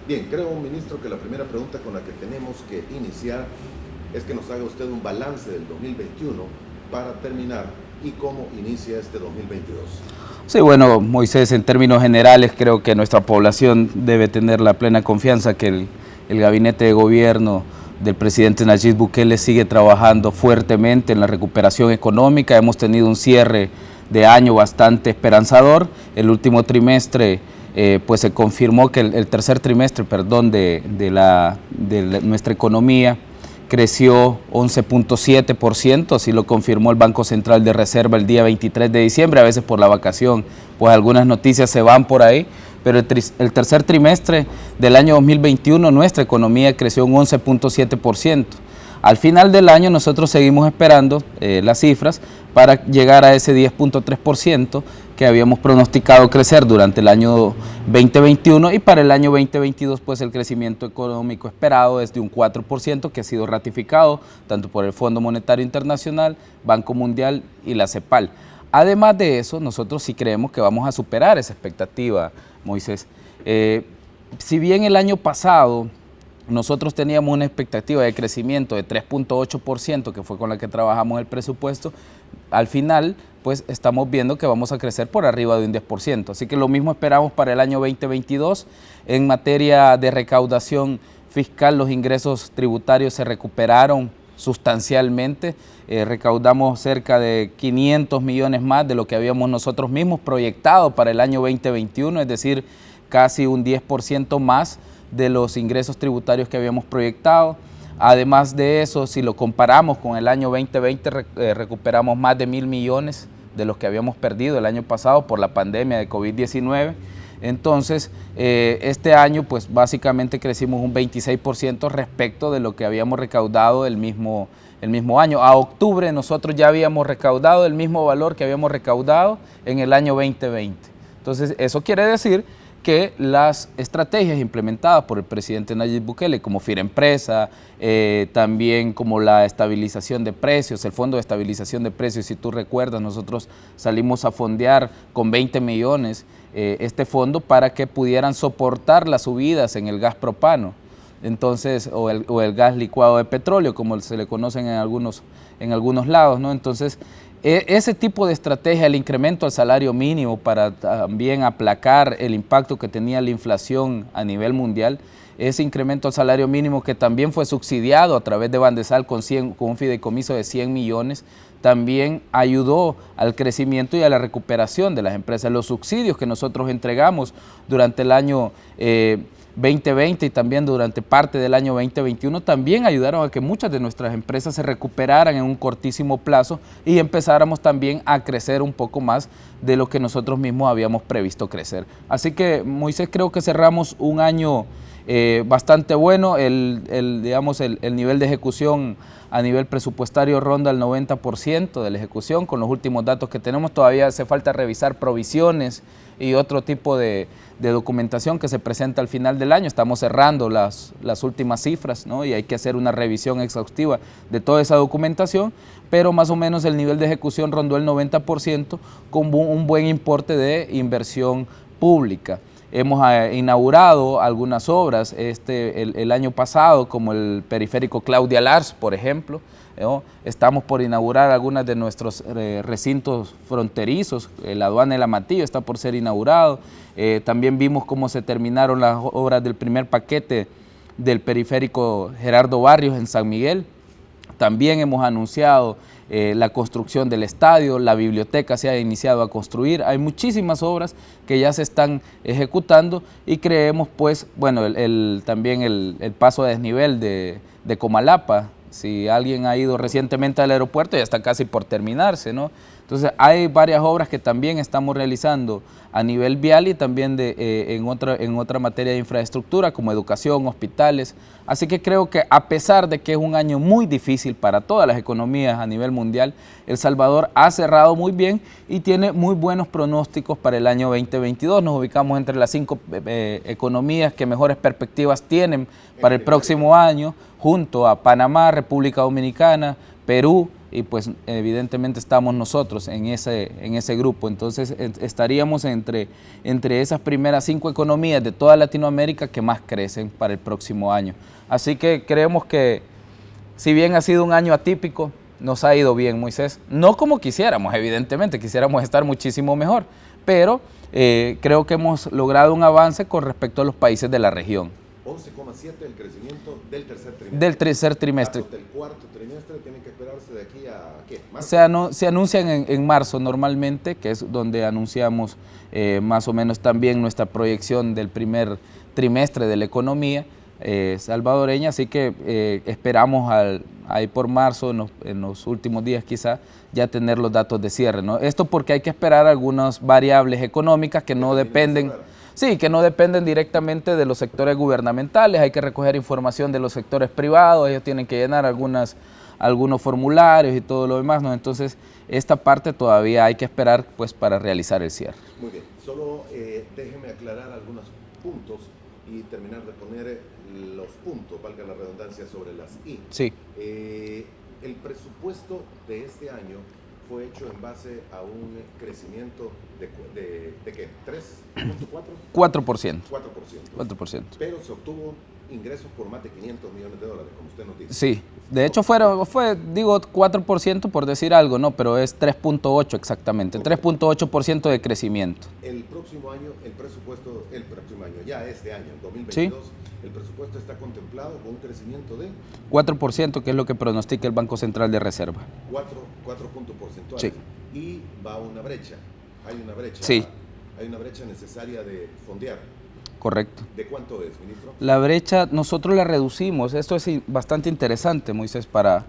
Bien, creo, ministro, que la primera pregunta con la que tenemos que iniciar es que nos haga usted un balance del 2021 para terminar y cómo inicia este 2022. Sí, bueno, Moisés, en términos generales creo que nuestra población debe tener la plena confianza que el gabinete de gobierno del presidente Nayib Bukele sigue trabajando fuertemente en la recuperación económica. Hemos tenido un cierre de año bastante esperanzador. El último trimestre, pues se confirmó que el tercer trimestre, perdón, de nuestra economía creció 11.7%, así lo confirmó el Banco Central de Reserva el día 23 de diciembre, a veces por la vacación, pues algunas noticias se van por ahí, pero el tercer trimestre del año 2021 nuestra economía creció un 11.7%. Al final del año nosotros seguimos esperando las cifras para llegar a ese 10.3% que habíamos pronosticado crecer durante el año 2021, y para el año 2022 pues el crecimiento económico esperado es de un 4%, que ha sido ratificado tanto por el Fondo Monetario Internacional, Banco Mundial y la CEPAL. Además de eso, nosotros sí creemos que vamos a superar esa expectativa, Moisés. Si bien el año pasado nosotros teníamos una expectativa de crecimiento de 3.8%, que fue con la que trabajamos el presupuesto, al final pues estamos viendo que vamos a crecer por arriba de un 10%. Así que lo mismo esperamos para el año 2022. En materia de recaudación fiscal, los ingresos tributarios se recuperaron sustancialmente. Recaudamos cerca de 500 millones más de lo que habíamos nosotros mismos proyectado para el año 2021, es decir, casi un 10% más de los ingresos tributarios que habíamos proyectado. Además de eso, si lo comparamos con el año 2020, recuperamos más de 1.000 millones de los que habíamos perdido el año pasado por la pandemia de COVID-19. Entonces, este año pues básicamente crecimos un 26% respecto de lo que habíamos recaudado el mismo año. A octubre nosotros ya habíamos recaudado el mismo valor que habíamos recaudado en el año 2020. Entonces, eso quiere decir que las estrategias implementadas por el presidente Nayib Bukele, como Firempresa, también como la estabilización de precios, el Fondo de Estabilización de Precios, si tú recuerdas, nosotros salimos a fondear con 20 millones este fondo para que pudieran soportar las subidas en el gas propano, entonces, o el gas licuado de petróleo, como se le conocen en algunos lados, ¿no? Entonces, ese tipo de estrategia, el incremento al salario mínimo para también aplacar el impacto que tenía la inflación a nivel mundial, ese incremento al salario mínimo que también fue subsidiado a través de Bandesal con un fideicomiso de 100 millones, también ayudó al crecimiento y a la recuperación de las empresas. Los subsidios que nosotros entregamos durante el año 2020 y también durante parte del año 2021 también ayudaron a que muchas de nuestras empresas se recuperaran en un cortísimo plazo y empezáramos también a crecer un poco más de lo que nosotros mismos habíamos previsto crecer. Así que, Moisés, creo que cerramos un año bastante bueno. Digamos, el nivel de ejecución a nivel presupuestario ronda el 90% de la ejecución. Con los últimos datos que tenemos todavía hace falta revisar provisiones y otro tipo de documentación que se presenta al final del año. Estamos cerrando las últimas cifras, ¿no? Y hay que hacer una revisión exhaustiva de toda esa documentación, pero más o menos el nivel de ejecución rondó el 90% con un buen importe de inversión pública. Hemos inaugurado algunas obras el año pasado, como el periférico Claudia Lars, por ejemplo, ¿no? Estamos por inaugurar algunas de nuestros recintos fronterizos. La aduana de La Matillo está por ser inaugurado. También vimos cómo se terminaron las obras del primer paquete del periférico Gerardo Barrios en San Miguel. También hemos anunciado la construcción del estadio, la biblioteca se ha iniciado a construir. Hay muchísimas obras que ya se están ejecutando y creemos, pues, bueno, también el paso a desnivel de Comalapa. Si alguien ha ido recientemente al aeropuerto, ya está casi por terminarse, ¿no? Entonces, hay varias obras que también estamos realizando a nivel vial y también en otra materia de infraestructura, como educación, hospitales. Así que creo que a pesar de que es un año muy difícil para todas las economías a nivel mundial, El Salvador ha cerrado muy bien y tiene muy buenos pronósticos para el año 2022. Nos ubicamos entre las 5 economías que mejores perspectivas tienen para el próximo año, junto a Panamá, República Dominicana, Perú, y pues evidentemente estamos nosotros en ese grupo. Entonces estaríamos entre esas primeras 5 economías de toda Latinoamérica que más crecen para el próximo año. Así que creemos que, si bien ha sido un año atípico, nos ha ido bien, Moisés. No como quisiéramos, evidentemente, quisiéramos estar muchísimo mejor, pero creo que hemos logrado un avance con respecto a los países de la región. 11,7 el crecimiento del tercer trimestre. Del tercer trimestre. El cuarto trimestre tiene que esperarse de aquí a ¿qué? ¿Marzo? Se anuncian en marzo normalmente, que es donde anunciamos más o menos también nuestra proyección del primer trimestre de la economía salvadoreña, así que esperamos ahí por marzo, en los últimos días quizá, ya tener los datos de cierre, ¿no? Esto porque hay que esperar algunas variables económicas que no dependen... Sí, que no dependen directamente de los sectores gubernamentales, hay que recoger información de los sectores privados, ellos tienen que llenar algunos formularios y todo lo demás, ¿no? Entonces, esta parte todavía hay que esperar pues para realizar el cierre. Muy bien, solo déjeme aclarar algunos puntos y terminar de poner los puntos, valga la redundancia, sobre las I. Sí. El presupuesto de este año fue hecho en base a un crecimiento de ¿qué? ¿3.4? 4%. 4%. Pero se obtuvo ingresos por más de $500 millones, como usted nos dice. Sí, de hecho digo 4% por decir algo, no, pero es 3.8 exactamente, okay. 3.8% de crecimiento. El próximo año, ya este año, 2022, ¿sí? El presupuesto está contemplado con un crecimiento de 4%, que es lo que pronostica el Banco Central de Reserva. 4 puntos porcentuales. Sí. Y va una brecha, hay una brecha. Sí. Hay una brecha necesaria de fondear. Correcto. ¿De cuánto es, ministro? La brecha nosotros la reducimos, esto es bastante interesante, Moisés, para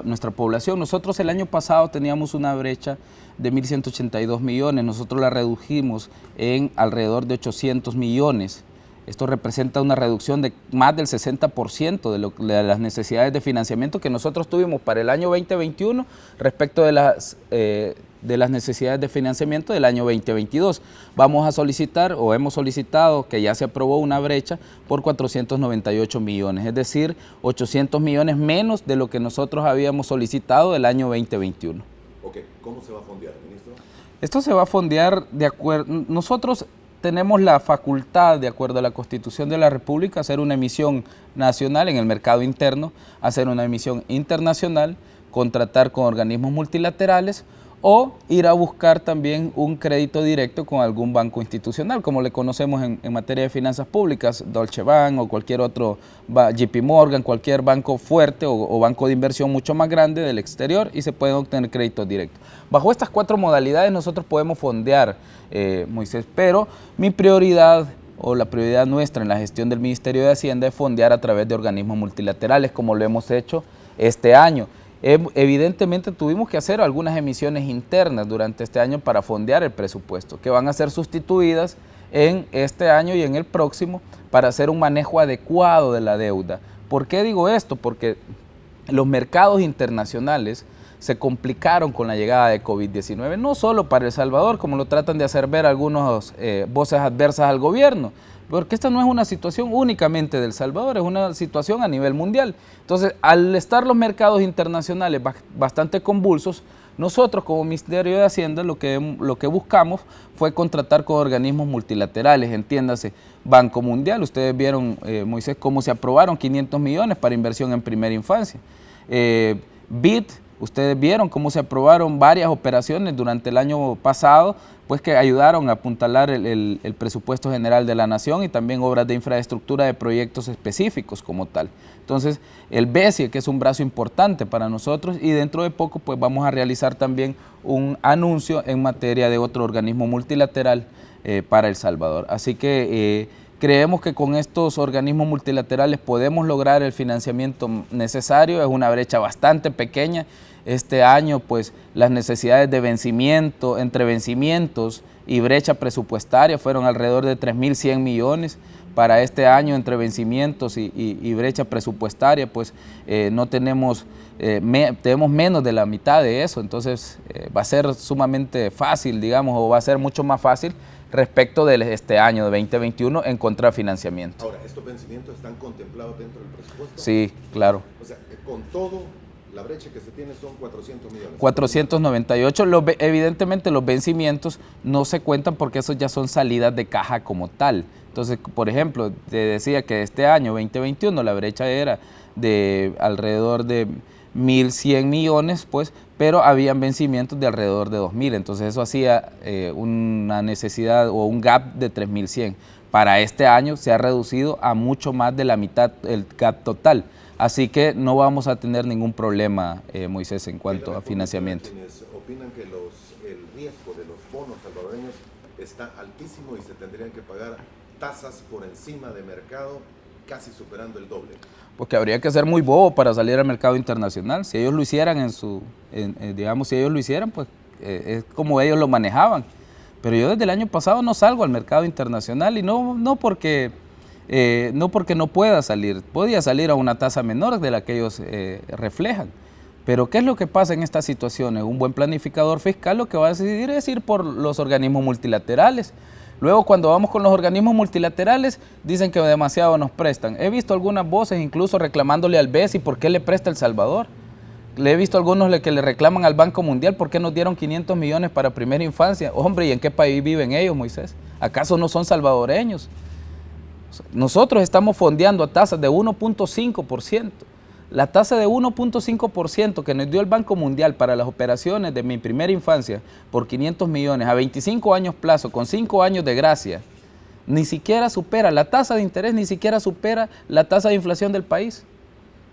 nuestra población. Nosotros el año pasado teníamos una brecha de 1.182 millones, nosotros la redujimos en alrededor de 800 millones. Esto representa una reducción de más del 60% de las necesidades de financiamiento que nosotros tuvimos para el año 2021 respecto de las necesidades de financiamiento del año 2022. Vamos a solicitar, o hemos solicitado, que ya se aprobó una brecha por 498 millones, es decir, 800 millones menos de lo que nosotros habíamos solicitado el año 2021. Ok, ¿cómo se va a fondear, ministro? Esto se va a fondear de acuerdo, nosotros tenemos la facultad, de acuerdo a la Constitución de la República, hacer una emisión nacional en el mercado interno, hacer una emisión internacional, contratar con organismos multilaterales o ir a buscar también un crédito directo con algún banco institucional, como le conocemos en materia de finanzas públicas, Deutsche Bank o cualquier otro, JP Morgan, cualquier banco fuerte o banco de inversión mucho más grande del exterior, y se pueden obtener créditos directos. Bajo estas 4 modalidades nosotros podemos fondear, Moisés, pero mi prioridad o la prioridad nuestra en la gestión del Ministerio de Hacienda es fondear a través de organismos multilaterales, como lo hemos hecho este año. Evidentemente tuvimos que hacer algunas emisiones internas durante este año para fondear el presupuesto, que van a ser sustituidas en este año y en el próximo para hacer un manejo adecuado de la deuda. ¿Por qué digo esto? Porque los mercados internacionales se complicaron con la llegada de COVID-19, no solo para El Salvador, como lo tratan de hacer ver algunas voces adversas al gobierno, porque esta no es una situación únicamente de El Salvador, es una situación a nivel mundial. Entonces, al estar los mercados internacionales bastante convulsos, nosotros como Ministerio de Hacienda lo que buscamos fue contratar con organismos multilaterales, entiéndase, Banco Mundial. Ustedes vieron, Moisés, cómo se aprobaron 500 millones para inversión en primera infancia. BID, ustedes vieron cómo se aprobaron varias operaciones durante el año pasado, pues que ayudaron a apuntalar el presupuesto general de la nación y también obras de infraestructura de proyectos específicos como tal. Entonces, el BESIE, que es un brazo importante para nosotros, y dentro de poco pues vamos a realizar también un anuncio en materia de otro organismo multilateral para El Salvador. Así que creemos que con estos organismos multilaterales podemos lograr el financiamiento necesario. Es una brecha bastante pequeña. Este año, pues, las necesidades de vencimiento, entre vencimientos y brecha presupuestaria fueron alrededor de 3.100 millones. Para este año, entre vencimientos y brecha presupuestaria, pues no tenemos, tenemos menos de la mitad de eso. Entonces, va a ser sumamente fácil, digamos, o va a ser mucho más fácil respecto de este año de 2021 encontrar financiamiento. Ahora, ¿estos vencimientos están contemplados dentro del presupuesto? Sí, claro. O sea, con todo La brecha que se tiene son 400 millones. 498, evidentemente los vencimientos no se cuentan porque esos ya son salidas de caja como tal. Entonces, por ejemplo, te decía que este año 2021 la brecha era de alrededor de 1.100 millones, pues, pero habían vencimientos de alrededor de 2.000, entonces eso hacía una necesidad o un gap de 3.100. Para este año se ha reducido a mucho más de la mitad el gap total. Así que no vamos a tener ningún problema, Moisés, en cuanto a financiamiento. Quienes opinan que el riesgo de los bonos salvadoreños está altísimo y se tendrían que pagar tasas por encima de mercado, casi superando el doble. Porque habría que ser muy bobo para salir al mercado internacional. Si ellos lo hicieran digamos, si ellos lo hicieran, pues es como ellos lo manejaban. Pero yo desde el año pasado no salgo al mercado internacional y no porque no pueda salir, podía salir a una tasa menor de la que ellos reflejan. Pero ¿qué es lo que pasa en estas situaciones? Un buen planificador fiscal lo que va a decidir es ir por los organismos multilaterales. Luego, cuando vamos con los organismos multilaterales, dicen que demasiado nos prestan. He visto algunas voces incluso reclamándole al BESI por qué le presta El Salvador. Le he visto algunos que le reclaman al Banco Mundial por qué nos dieron 500 millones para primera infancia. Hombre, ¿y en qué país viven ellos, Moisés? ¿Acaso no son salvadoreños? Nosotros estamos fondeando a tasas de 1.5%. La tasa de 1.5% que nos dio el Banco Mundial para las operaciones de mi primera infancia por 500 millones a 25 años plazo, con 5 años de gracia, ni siquiera supera, la tasa de interés ni siquiera supera la tasa de inflación del país.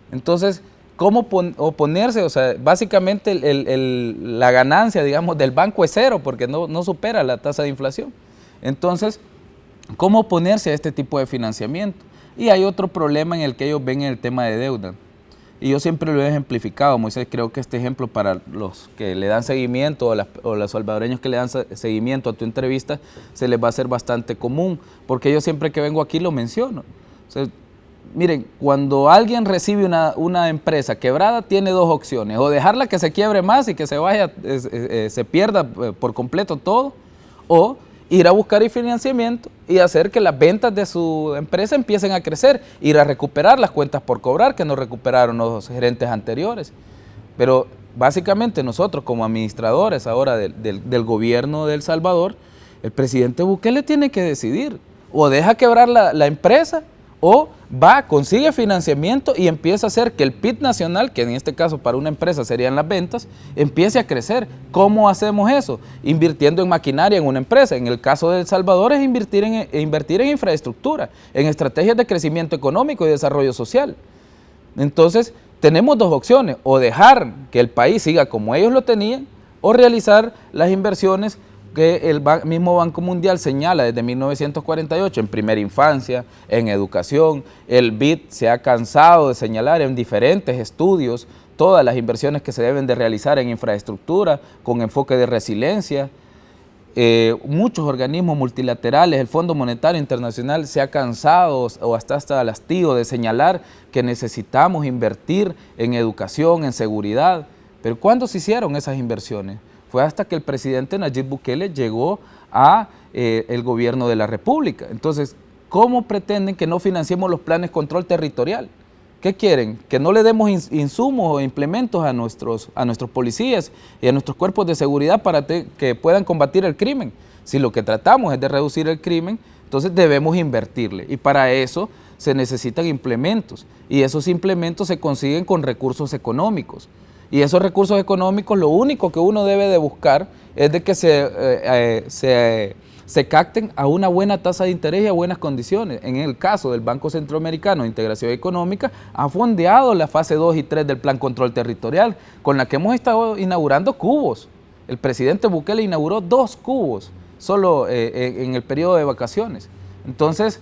Entonces, ¿cómo oponerse? O sea, básicamente la ganancia, digamos, del banco es cero porque no supera la tasa de inflación. Entonces, ¿cómo oponerse a este tipo de financiamiento? Y hay otro problema en el que ellos ven en el tema de deuda. Y yo siempre lo he ejemplificado, Moisés, creo que este ejemplo para los que le dan seguimiento o los salvadoreños que le dan seguimiento a tu entrevista se les va a hacer bastante común, porque yo siempre que vengo aquí lo menciono. O sea, miren, cuando alguien recibe una empresa quebrada, tiene dos opciones: o dejarla que se quiebre más y que se vaya, se pierda por completo todo, o ir a buscar el financiamiento y hacer que las ventas de su empresa empiecen a crecer, ir a recuperar las cuentas por cobrar que no recuperaron los gerentes anteriores. Pero básicamente nosotros como administradores ahora del gobierno de El Salvador, el presidente Bukele tiene que decidir: o deja quebrar la empresa, o consigue financiamiento y empieza a hacer que el PIB nacional, que en este caso para una empresa serían las ventas, empiece a crecer. ¿Cómo hacemos eso? Invirtiendo en maquinaria en una empresa. En el caso de El Salvador es invertir en infraestructura, en estrategias de crecimiento económico y desarrollo social. Entonces, tenemos dos opciones: o dejar que el país siga como ellos lo tenían, o realizar las inversiones que el mismo Banco Mundial señala desde 1948 en primera infancia, en educación. El BID se ha cansado de señalar en diferentes estudios todas las inversiones que se deben de realizar en infraestructura con enfoque de resiliencia. Muchos organismos multilaterales, el Fondo Monetario Internacional se ha cansado o hasta el hastío de señalar que necesitamos invertir en educación, en seguridad. Pero ¿cuándo se hicieron esas inversiones? Fue hasta que el presidente Nayib Bukele llegó a el gobierno de la República. Entonces, ¿cómo pretenden que no financiemos los planes de control territorial? ¿Qué quieren? ¿Que no le demos insumos o implementos a nuestros policías y a nuestros cuerpos de seguridad para que puedan combatir el crimen? Si lo que tratamos es de reducir el crimen, entonces debemos invertirle. Y para eso se necesitan implementos. Y esos implementos se consiguen con recursos económicos. Y esos recursos económicos, lo único que uno debe de buscar es de que se capten a una buena tasa de interés y a buenas condiciones. En el caso del Banco Centroamericano de Integración Económica, ha fondeado la fase 2 y 3 del Plan Control Territorial, con la que hemos estado inaugurando cubos. El presidente Bukele inauguró 2 cubos solo en el periodo de vacaciones. Entonces,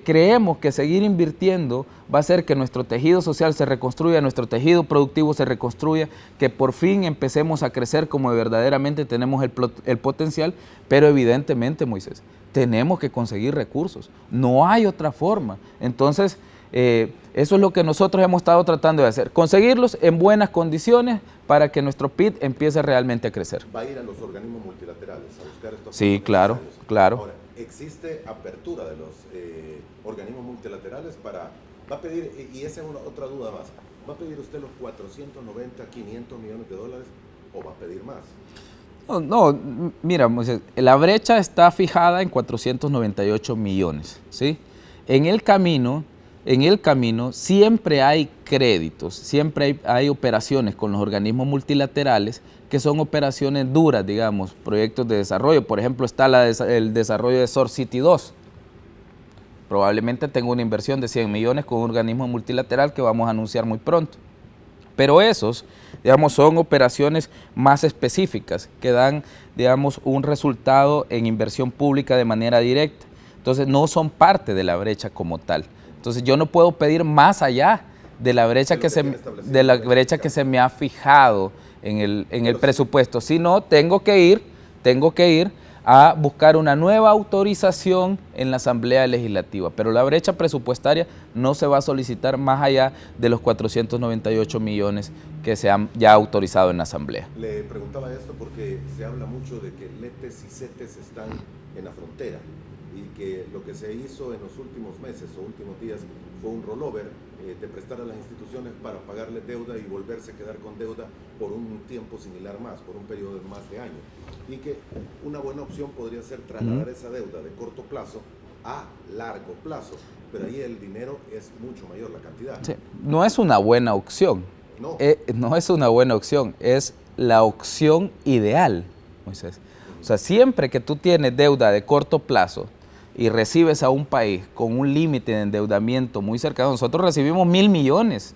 creemos que seguir invirtiendo va a hacer que nuestro tejido social se reconstruya, nuestro tejido productivo se reconstruya, que por fin empecemos a crecer como verdaderamente tenemos el potencial, pero evidentemente, Moisés, tenemos que conseguir recursos, no hay otra forma. Entonces, eso es lo que nosotros hemos estado tratando de hacer, conseguirlos en buenas condiciones para que nuestro PIB empiece realmente a crecer. ¿Va a ir a los organismos multilaterales a buscar estos? Sí, claro, claro. Ahora, ¿existe apertura de los organismos multilaterales va a pedir, y esa es otra duda más, ¿Va a pedir usted los 490, 500 millones de dólares o va a pedir más? Mira, Moisés, la brecha está fijada en 498 millones, ¿sí? En el camino siempre hay créditos, siempre hay operaciones con los organismos multilaterales que son operaciones duras, digamos, proyectos de desarrollo. Por ejemplo, está el desarrollo de Sor City 2. Probablemente tenga una inversión de 100 millones con un organismo multilateral que vamos a anunciar muy pronto. Pero esos, digamos, son operaciones más específicas que dan, digamos, un resultado en inversión pública de manera directa. Entonces, no son parte de la brecha como tal. Entonces, yo no puedo pedir más allá de la brecha que se me ha fijado en el presupuesto, sino tengo que ir a buscar una nueva autorización en la Asamblea Legislativa, pero la brecha presupuestaria no se va a solicitar más allá de los 498 millones que se han ya autorizado en la Asamblea. Le preguntaba esto porque se habla mucho de que LETES y CETES están en la frontera y que lo que se hizo en los últimos meses o últimos días fue un rollover de prestar a las instituciones para pagarle deuda y volverse a quedar con deuda por un tiempo similar más, por un periodo de más de año. Y que una buena opción podría ser trasladar esa deuda de corto plazo a largo plazo, pero ahí el dinero es mucho mayor, la cantidad. Sí, no es una buena opción, no es una buena opción, es la opción ideal, Moisés. O sea, siempre que tú tienes deuda de corto plazo y recibes a un país con un límite de endeudamiento muy cercano, nosotros recibimos 1.000 millones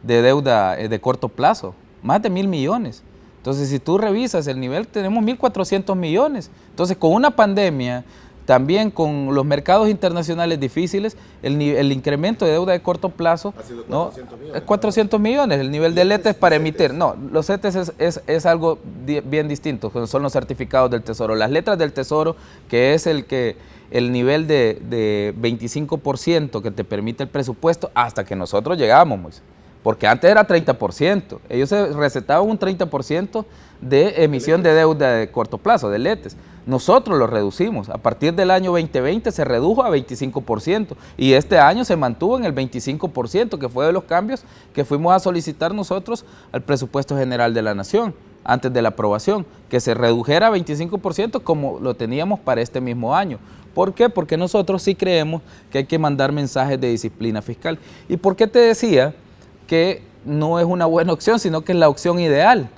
de deuda de corto plazo, más de 1.000 millones. Entonces, si tú revisas el nivel, tenemos 1.400 millones. Entonces, con una pandemia, también con los mercados internacionales difíciles, el incremento de deuda de corto plazo ha sido 400 millones. Es 400 millones, el nivel de LETES para emitir. No, los CETES es algo bien distinto, son los certificados del Tesoro. Las letras del Tesoro, que es el nivel de 25% que te permite el presupuesto hasta que nosotros llegamos, Moisés. Porque antes era 30%. Ellos se recetaban un 30% de emisión de deuda de corto plazo, de LETES. Nosotros lo reducimos. A partir del año 2020 se redujo a 25% y este año se mantuvo en el 25%, que fue de los cambios que fuimos a solicitar nosotros al presupuesto general de la Nación antes de la aprobación, que se redujera a 25% como lo teníamos para este mismo año. ¿Por qué? Porque nosotros sí creemos que hay que mandar mensajes de disciplina fiscal. ¿Y por qué te decía que no es una buena opción, sino que es la opción ideal?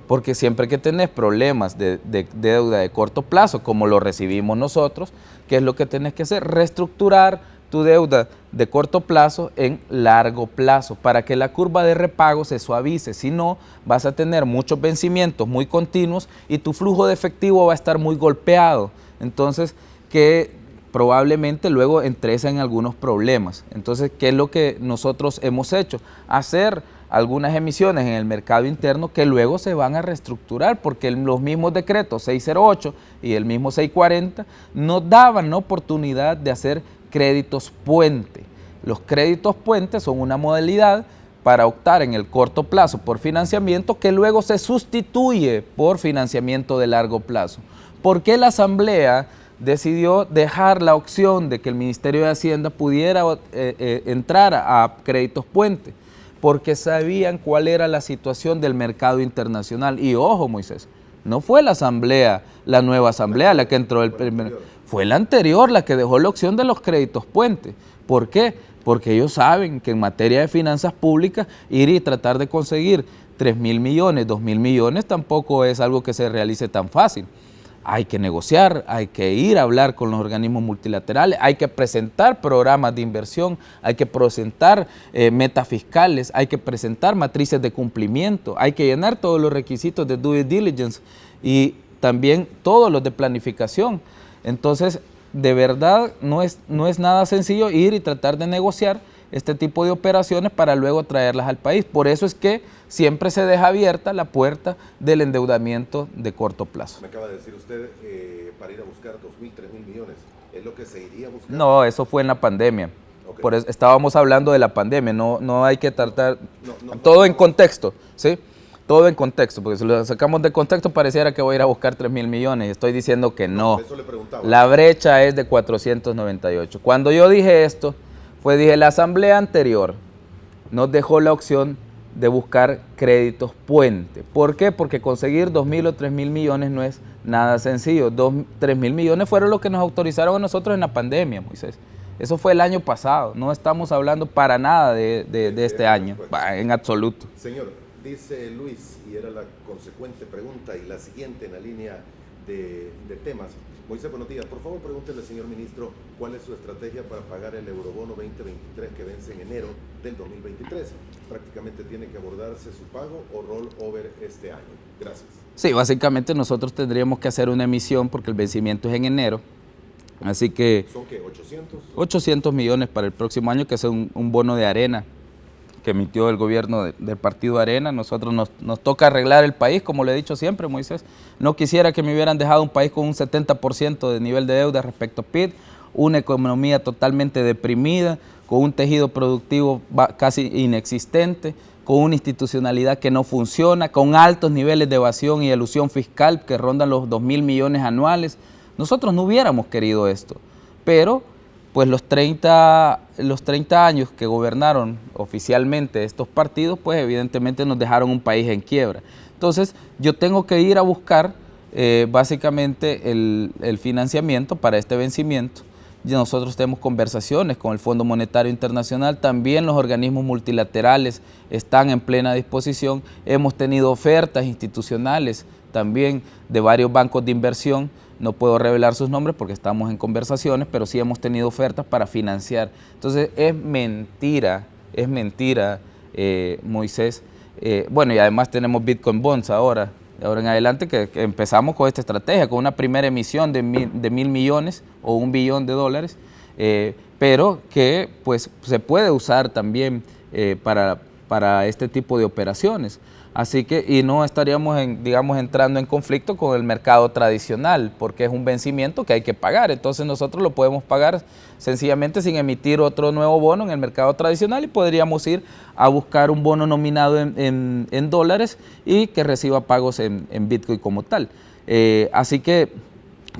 Porque siempre que tenés problemas de deuda de corto plazo, como lo recibimos nosotros, ¿qué es lo que tenés que hacer? Reestructurar tu deuda de corto plazo en largo plazo, para que la curva de repago se suavice. Si no, vas a tener muchos vencimientos muy continuos y tu flujo de efectivo va a estar muy golpeado. Entonces, que probablemente luego entres en algunos problemas. Entonces, ¿qué es lo que nosotros hemos hecho? Hacer algunas emisiones en el mercado interno que luego se van a reestructurar, porque los mismos decretos 608 y el mismo 640 nos daban la oportunidad de hacer créditos puente. Los créditos puente son una modalidad para optar en el corto plazo por financiamiento que luego se sustituye por financiamiento de largo plazo. ¿Por qué la Asamblea decidió dejar la opción de que el Ministerio de Hacienda pudiera entrar a créditos puente? Porque sabían cuál era la situación del mercado internacional. Y ojo, Moisés, no fue la Asamblea, la nueva Asamblea la que entró fue la anterior la que dejó la opción de los créditos puente. ¿Por qué? Porque ellos saben que en materia de finanzas públicas ir y tratar de conseguir 3.000 millones, 2.000 millones tampoco es algo que se realice tan fácil. Hay que negociar, hay que ir a hablar con los organismos multilaterales, hay que presentar programas de inversión, hay que presentar metas fiscales, hay que presentar matrices de cumplimiento, hay que llenar todos los requisitos de due diligence y también todos los de planificación. Entonces, de verdad, no es nada sencillo ir y tratar de negociar este tipo de operaciones para luego traerlas al país. Por eso es que siempre se deja abierta la puerta del endeudamiento de corto plazo. Me acaba de decir usted, para ir a buscar 2.000, 3.000 millones, ¿es lo que se iría a buscar? No, eso fue en la pandemia. Okay. Por eso estábamos hablando de la pandemia, no hay que tratar todo en contexto, ¿sí? Todo en contexto, porque si lo sacamos de contexto pareciera que voy a ir a buscar 3.000 millones. Estoy diciendo que no. Eso le preguntaba. La brecha es de 498. Cuando yo dije esto, dije, la Asamblea anterior nos dejó la opción de buscar créditos puente. ¿Por qué? Porque conseguir 2.000 o 3.000 millones no es nada sencillo. 3.000 millones fueron los que nos autorizaron a nosotros en la pandemia, Moisés. Eso fue el año pasado, no estamos hablando para nada de este año, en absoluto. Señor, dice Luis, y era la consecuente pregunta y la siguiente en la línea de temas. Moisés, buenos días. Por favor, pregúntele al señor ministro cuál es su estrategia para pagar el Eurobono 2023 que vence en enero del 2023. Prácticamente tiene que abordarse su pago o rollover este año. Gracias. Sí, básicamente nosotros tendríamos que hacer una emisión porque el vencimiento es en enero. Así que... ¿Son qué? ¿800? 800 millones para el próximo año, que es un bono de Arena que emitió el gobierno del partido Arena. Nosotros nos toca arreglar el país, como le he dicho siempre, Moisés. No quisiera que me hubieran dejado un país con un 70% de nivel de deuda respecto a PIB, una economía totalmente deprimida, con un tejido productivo casi inexistente, con una institucionalidad que no funciona, con altos niveles de evasión y elusión fiscal que rondan los 2.000 millones anuales. Nosotros no hubiéramos querido esto, pero pues los 30 años que gobernaron oficialmente estos partidos, pues evidentemente nos dejaron un país en quiebra. Entonces yo tengo que ir a buscar básicamente el financiamiento para este vencimiento. Y nosotros tenemos conversaciones con el Fondo Monetario Internacional, también los organismos multilaterales están en plena disposición. Hemos tenido ofertas institucionales también de varios bancos de inversión. No puedo revelar sus nombres porque estamos en conversaciones, pero sí hemos tenido ofertas para financiar. Entonces es mentira, Moisés. Bueno, y además tenemos Bitcoin Bonds ahora en adelante que empezamos con esta estrategia, con una primera emisión de 1.000 millones o $1 billón, pero que pues se puede usar también para este tipo de operaciones. Así que, y no estaríamos, entrando en conflicto con el mercado tradicional, porque es un vencimiento que hay que pagar. Entonces nosotros lo podemos pagar sencillamente sin emitir otro nuevo bono en el mercado tradicional y podríamos ir a buscar un bono nominado en dólares y que reciba pagos en Bitcoin como tal. Así que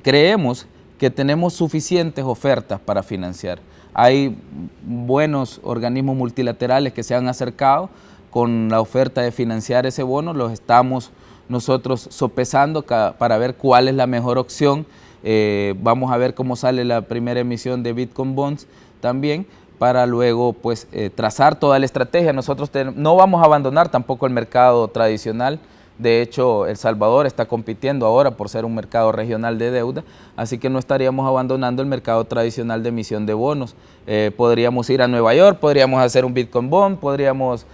creemos que tenemos suficientes ofertas para financiar. Hay buenos organismos multilaterales que se han acercado con la oferta de financiar ese bono, los estamos nosotros sopesando para ver cuál es la mejor opción. Vamos a ver cómo sale la primera emisión de Bitcoin Bonds también, para luego pues trazar toda la estrategia. Nosotros no vamos a abandonar tampoco el mercado tradicional. De hecho, El Salvador está compitiendo ahora por ser un mercado regional de deuda, así que no estaríamos abandonando el mercado tradicional de emisión de bonos. Podríamos ir a Nueva York, podríamos hacer un Bitcoin Bond, podríamos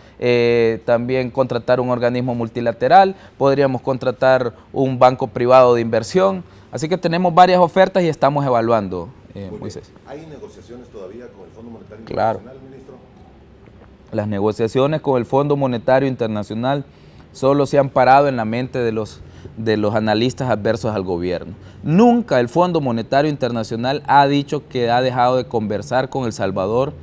también contratar un organismo multilateral, podríamos contratar un banco privado de inversión. Así que tenemos varias ofertas y estamos evaluando, Moisés. ¿Hay negociaciones todavía con el Fondo Monetario Claro. Internacional, ministro? Las negociaciones con el Fondo Monetario Internacional solo se han parado en la mente de los analistas adversos al gobierno. Nunca el Fondo Monetario Internacional ha dicho que ha dejado de conversar con El Salvador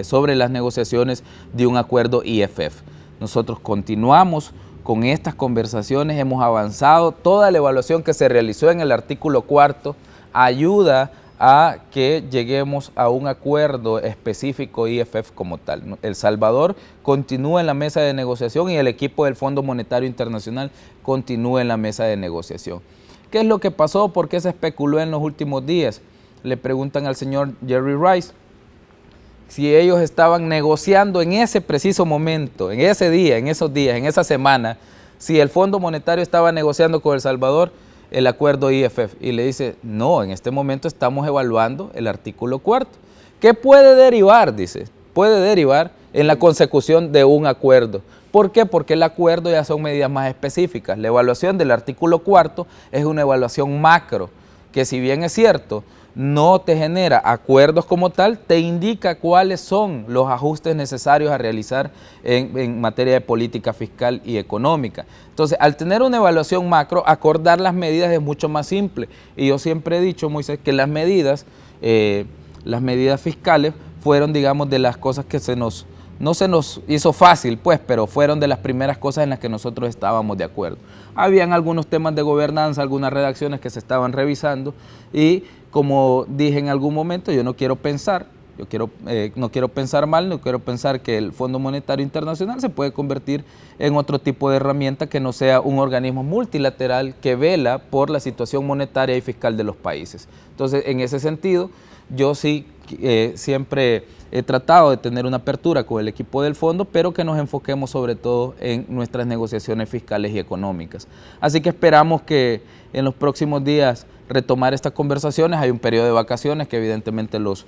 sobre las negociaciones de un acuerdo IFF. Nosotros continuamos con estas conversaciones, hemos avanzado. Toda la evaluación que se realizó en el artículo 4 ayuda a que lleguemos a un acuerdo específico IFF como tal. El Salvador continúa en la mesa de negociación y el equipo del Fondo Monetario Internacional continúa en la mesa de negociación. ¿Qué es lo que pasó? ¿Por qué se especuló en los últimos días? Le preguntan al señor Jerry Rice si ellos estaban negociando en ese preciso momento, en ese día, en esos días, en esa semana, si el Fondo Monetario estaba negociando con El Salvador el acuerdo IFF, y le dice, no, en este momento estamos evaluando el artículo 4. ¿Qué puede derivar? Dice, puede derivar en la consecución de un acuerdo. ¿Por qué? Porque el acuerdo ya son medidas más específicas. La evaluación del artículo 4 es una evaluación macro, que si bien es cierto, no te genera acuerdos como tal, te indica cuáles son los ajustes necesarios a realizar en materia de política fiscal y económica. Entonces, al tener una evaluación macro, acordar las medidas es mucho más simple. Y yo siempre he dicho, Moisés, que las medidas fiscales fueron, digamos, de las cosas que no se nos hizo fácil, pues, pero fueron de las primeras cosas en las que nosotros estábamos de acuerdo. Habían algunos temas de gobernanza, algunas redacciones que se estaban revisando y, como dije en algún momento, yo no quiero pensar No quiero pensar mal, no quiero pensar que el Fondo Monetario Internacional se puede convertir en otro tipo de herramienta que no sea un organismo multilateral que vela por la situación monetaria y fiscal de los países. Entonces, en ese sentido, yo sí siempre he tratado de tener una apertura con el equipo del fondo, pero que nos enfoquemos sobre todo en nuestras negociaciones fiscales y económicas. Así que esperamos que en los próximos días retomar estas conversaciones. Hay un periodo de vacaciones que evidentemente los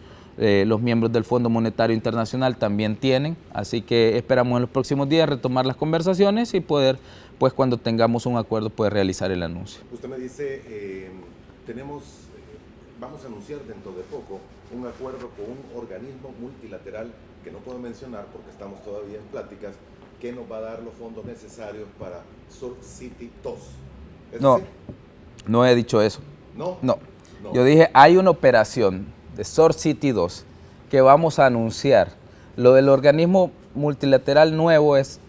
miembros del Fondo Monetario Internacional también tienen, así que esperamos en los próximos días retomar las conversaciones y poder, pues cuando tengamos un acuerdo, poder realizar el anuncio. Usted me dice, vamos a anunciar dentro de poco un acuerdo con un organismo multilateral que no puedo mencionar porque estamos todavía en pláticas, que nos va a dar los fondos necesarios para Surf City 2. No, no he dicho eso. ¿No? No. Yo dije, hay una operación de Surf City 2 que vamos a anunciar. Lo del organismo multilateral nuevo es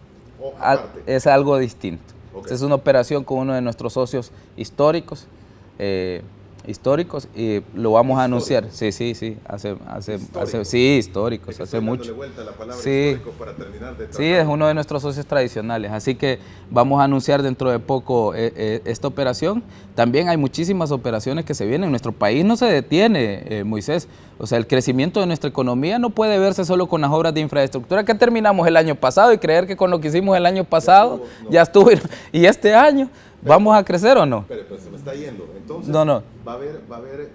algo distinto. Okay. Esta es una operación con uno de nuestros socios históricos y lo vamos a anunciar. Sí, históricos, hace mucho. Sí, es uno de nuestros socios tradicionales, así que vamos a anunciar dentro de poco esta operación. También hay muchísimas operaciones que se vienen. Nuestro país no se detiene, Moisés. O sea, el crecimiento de nuestra economía no puede verse solo con las obras de infraestructura que terminamos el año pasado y creer que con lo que hicimos el año pasado ya estuvo. Y este año, ¿vamos a crecer o no? Pero se me está yendo. Entonces, no. Va a haber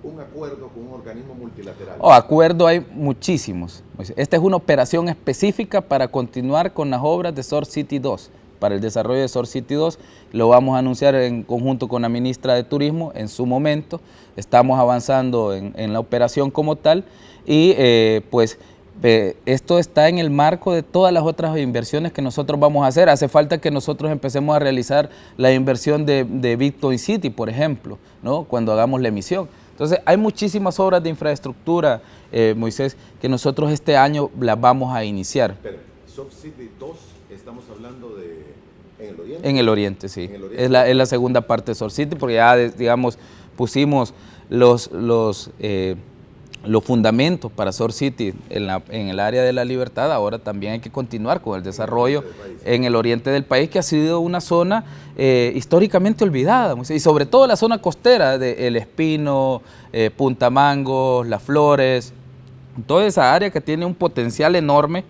un acuerdo con un organismo multilateral. Acuerdo hay muchísimos. Esta es una operación específica para continuar con las obras de Surf City 2. Para el desarrollo de Surf City 2 lo vamos a anunciar en conjunto con la ministra de Turismo en su momento. Estamos avanzando en la operación como tal y esto está en el marco de todas las otras inversiones que nosotros vamos a hacer. Hace falta que nosotros empecemos a realizar la inversión de Bitcoin City, por ejemplo, ¿no? Cuando hagamos la emisión. Entonces, hay muchísimas obras de infraestructura, Moisés, que nosotros este año las vamos a iniciar. Pero, Surf City 2, estamos hablando ¿en el Oriente? En el Oriente, sí. ¿En el Oriente? Es la segunda parte de Surf City, porque ya, digamos, pusimos los fundamentos para Surf City en el área de la libertad. Ahora también hay que continuar con el desarrollo en el oriente del país, que ha sido una zona históricamente olvidada, y sobre todo la zona costera de El Espino, Punta Mangos, Las Flores, toda esa área que tiene un potencial enorme.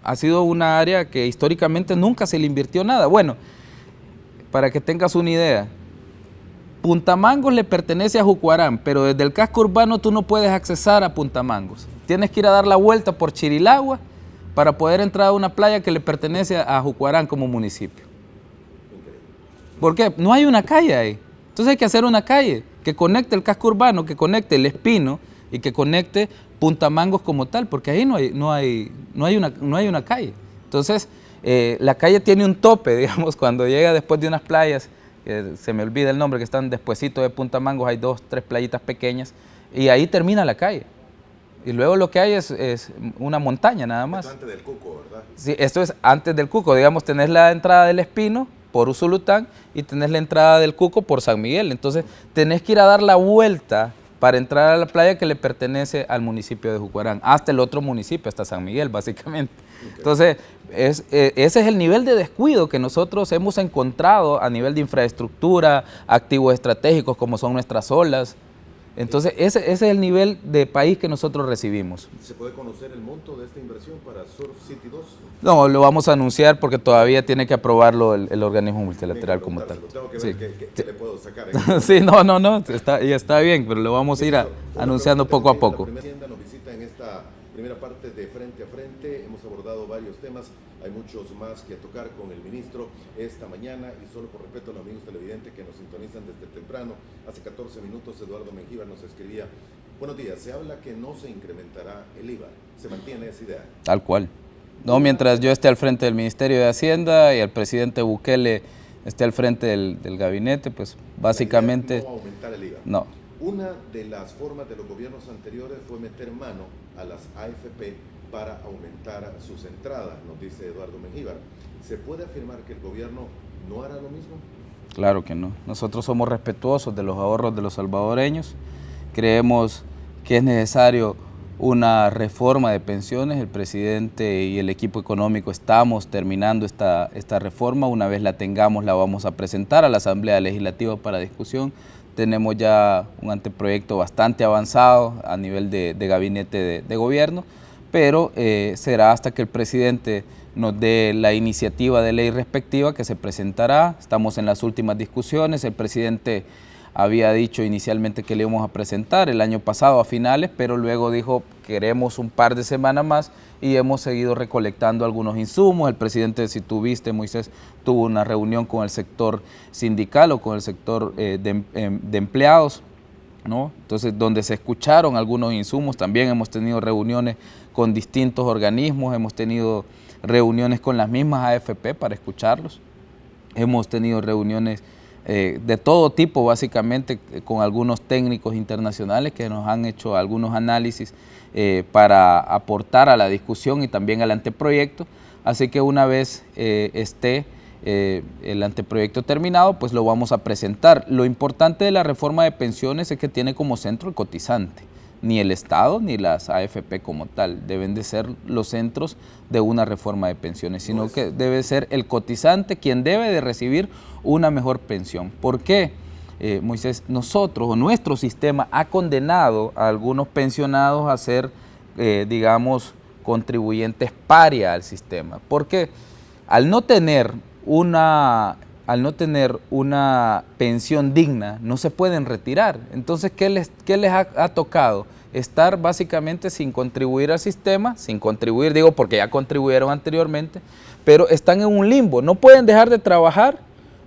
Ha sido una área que históricamente nunca se le invirtió nada. Bueno, para que tengas una idea, Punta Mangos le pertenece a Jucuarán, pero desde el casco urbano tú no puedes accesar a Punta Mangos. Tienes que ir a dar la vuelta por Chirilagua para poder entrar a una playa que le pertenece a Jucuarán como municipio. ¿Por qué? No hay una calle ahí. Entonces hay que hacer una calle que conecte el casco urbano, que conecte El Espino y que conecte Punta Mangos como tal, porque ahí no hay una calle. Entonces la calle tiene un tope, digamos, cuando llega después de unas playas, se me olvida el nombre, que están despuesito de Punta Mangos, hay 2, 3 playitas pequeñas, y ahí termina la calle. Y luego lo que hay es una montaña nada más. Esto antes del Cuco, ¿verdad? Sí, esto es antes del Cuco. Digamos, tenés la entrada del Espino por Usulután y tenés la entrada del Cuco por San Miguel. Entonces, tenés que ir a dar la vuelta para entrar a la playa que le pertenece al municipio de Jucuarán, hasta el otro municipio, hasta San Miguel, básicamente. Okay. Entonces, ese es el nivel de descuido que nosotros hemos encontrado a nivel de infraestructura, activos estratégicos como son nuestras olas. Entonces, ese es el nivel de país que nosotros recibimos. ¿Se puede conocer el monto de esta inversión para Surf City 2? No, lo vamos a anunciar porque todavía tiene que aprobarlo el organismo multilateral como tal. Tengo que sí. ver qué le puedo sacar. Sí, no, está bien, pero lo vamos a ir anunciando poco a poco. La primera nos visita en esta primera parte de Frente a Frente. Hemos abordado varios temas, hay muchos más que tocar con el ministro esta mañana, y solo por respeto a los amigos televidentes que nos sintonizan desde temprano, hace 14 minutos Eduardo Mengíbar nos escribía: buenos días, se habla que no se incrementará el IVA, ¿se mantiene esa idea? Tal cual. No, mientras yo esté al frente del Ministerio de Hacienda y el presidente Bukele esté al frente del gabinete, pues básicamente... ¿No va a aumentar el IVA? No. Una de las formas de los gobiernos anteriores fue meter mano a las AFP para aumentar sus entradas, nos dice Eduardo Mengíbar. ¿Se puede afirmar que el gobierno no hará lo mismo? Claro que no. Nosotros somos respetuosos de los ahorros de los salvadoreños. Creemos que es necesario una reforma de pensiones. El presidente y el equipo económico estamos terminando esta reforma. Una vez la tengamos, la vamos a presentar a la Asamblea Legislativa para discusión. Tenemos ya un anteproyecto bastante avanzado a nivel de gabinete de gobierno, pero será hasta que el presidente nos dé la iniciativa de ley respectiva que se presentará. Estamos en las últimas discusiones. El presidente había dicho inicialmente que le íbamos a presentar el año pasado a finales, pero luego dijo queremos un par de semanas más y hemos seguido recolectando algunos insumos. El presidente, si tú viste, Moisés, tuvo una reunión con el sector sindical o con el sector de empleados, ¿no? Entonces, donde se escucharon algunos insumos. También hemos tenido reuniones con distintos organismos, hemos tenido reuniones con las mismas AFP para escucharlos, hemos tenido reuniones de todo tipo, básicamente con algunos técnicos internacionales que nos han hecho algunos análisis para aportar a la discusión y también al anteproyecto. Así que una vez esté el anteproyecto terminado, pues lo vamos a presentar. Lo importante de la reforma de pensiones es que tiene como centro el cotizante. Ni el Estado ni las AFP como tal deben de ser los centros de una reforma de pensiones, sino que debe ser el cotizante quien debe de recibir una mejor pensión. ¿Por qué, Moisés? Nosotros o nuestro sistema ha condenado a algunos pensionados a ser, digamos, contribuyentes paria al sistema. Porque al no tener una pensión digna, no se pueden retirar. Entonces, ¿qué les ha tocado? Estar básicamente sin contribuir al sistema, sin contribuir, digo, porque ya contribuyeron anteriormente, pero están en un limbo. No pueden dejar de trabajar,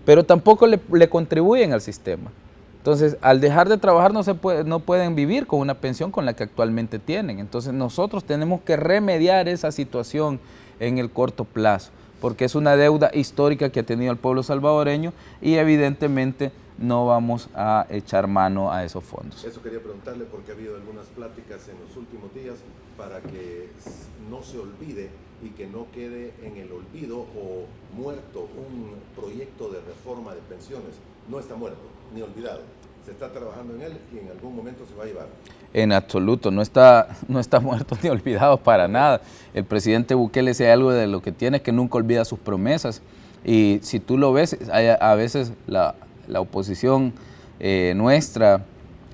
pero tampoco le contribuyen al sistema. Entonces, al dejar de trabajar no pueden vivir con una pensión con la que actualmente tienen. Entonces, nosotros tenemos que remediar esa situación en el corto plazo, porque es una deuda histórica que ha tenido el pueblo salvadoreño y evidentemente no vamos a echar mano a esos fondos. Eso quería preguntarle porque ha habido algunas pláticas en los últimos días para que no se olvide y que no quede en el olvido o muerto un proyecto de reforma de pensiones. No está muerto ni olvidado. Se está trabajando en él y en algún momento se va a llevar. En absoluto, no está muerto ni olvidado para nada. El presidente Bukele, si hay algo de lo que tiene, es que nunca olvida sus promesas. Y si tú lo ves, a veces la oposición nuestra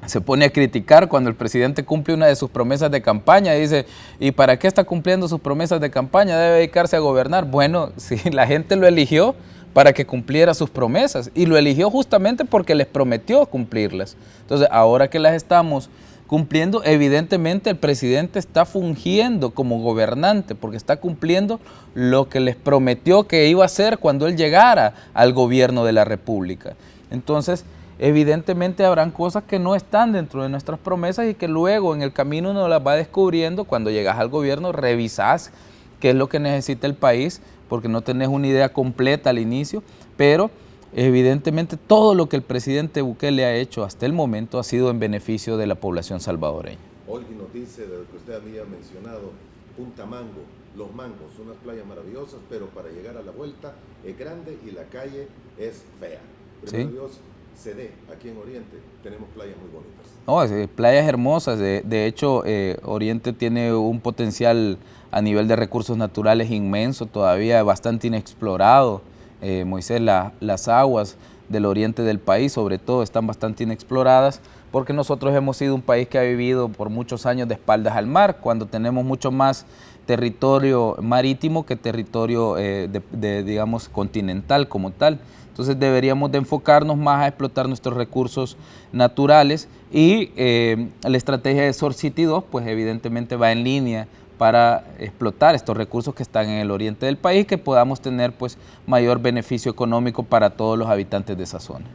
se pone a criticar cuando el presidente cumple una de sus promesas de campaña y dice, ¿y para qué está cumpliendo sus promesas de campaña? Debe dedicarse a gobernar. Bueno, si la gente lo eligió para que cumpliera sus promesas y lo eligió justamente porque les prometió cumplirlas. Entonces, ahora que las estamos cumpliendo, evidentemente el presidente está fungiendo como gobernante porque está cumpliendo lo que les prometió que iba a hacer cuando él llegara al gobierno de la República. Entonces, evidentemente habrán cosas que no están dentro de nuestras promesas y que luego en el camino uno las va descubriendo. Cuando llegas al gobierno, revisás qué es lo que necesita el país, porque no tenés una idea completa al inicio, pero evidentemente todo lo que el presidente Bukele ha hecho hasta el momento ha sido en beneficio de la población salvadoreña. Olgi nos dice, de lo que usted había mencionado, Punta Mango, Los Mangos, unas playas maravillosas, pero para llegar a la vuelta es grande y la calle es fea. Primero Dios, se dé aquí en Oriente, tenemos playas muy bonitas. No, playas hermosas, de hecho Oriente tiene un potencial a nivel de recursos naturales inmenso, todavía bastante inexplorado. Moisés, las aguas del oriente del país sobre todo están bastante inexploradas porque nosotros hemos sido un país que ha vivido por muchos años de espaldas al mar, cuando tenemos mucho más territorio marítimo que territorio digamos, continental como tal. Entonces deberíamos de enfocarnos más a explotar nuestros recursos naturales y la estrategia de Sor City 2 pues evidentemente va en línea para explotar estos recursos que están en el oriente del país, que podamos tener pues mayor beneficio económico para todos los habitantes de esa zona.